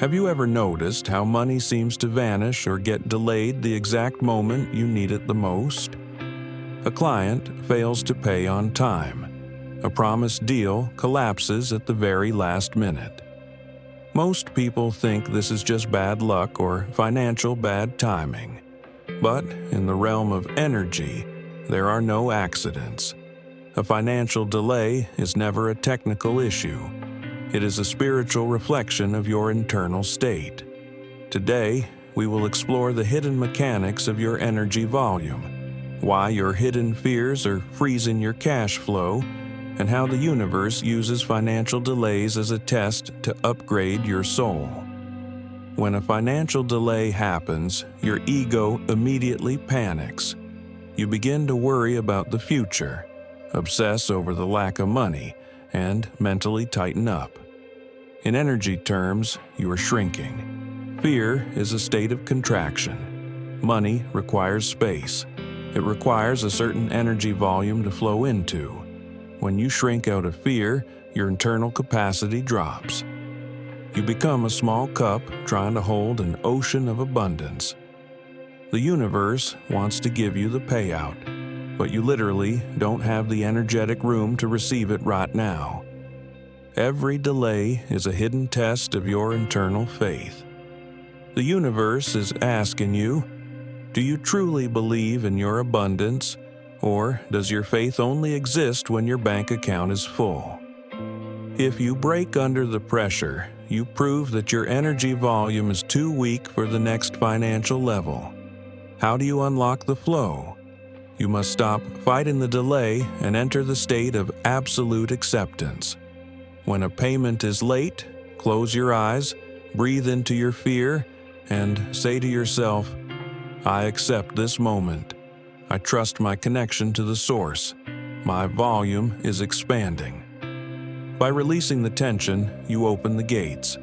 Have you ever noticed how money seems to vanish or get delayed the exact moment you need it the most? A client fails to pay on time. A promised deal collapses at the very last minute. Most people think this is just bad luck or financial bad timing. But in the realm of energy, there are no accidents. A financial delay is never a technical issue. It is a spiritual reflection of your internal state. Today, we will explore the hidden mechanics of your energy volume, why your hidden fears are freezing your cash flow, and how the universe uses financial delays as a test to upgrade your soul. When a financial delay happens, your ego immediately panics. You begin to worry about the future, obsess over the lack of money, and mentally tighten up. In energy terms, you are shrinking. Fear is a state of contraction. Money requires space. It requires a certain energy volume to flow into. When you shrink out of fear, your internal capacity drops. You become a small cup trying to hold an ocean of abundance. The universe wants to give you the payout, but you literally don't have the energetic room to receive it right now. Every delay is a hidden test of your internal faith. The universe is asking you, do you truly believe in your abundance, or does your faith only exist when your bank account is full? If you break under the pressure, you prove that your energy volume is too weak for the next financial level. How do you unlock the flow? You must stop fighting the delay and enter the state of absolute acceptance. When a payment is late, close your eyes, breathe into your fear, and say to yourself, I accept this moment. I trust my connection to the source. My volume is expanding. By releasing the tension, you open the gates.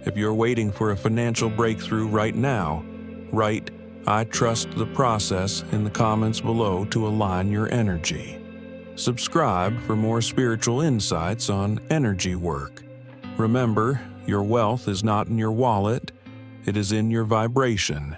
If you're waiting for a financial breakthrough right now, write, I trust the process in the comments below to align your energy. Subscribe for more spiritual insights on energy work. Remember, your wealth is not in your wallet, it is in your vibration.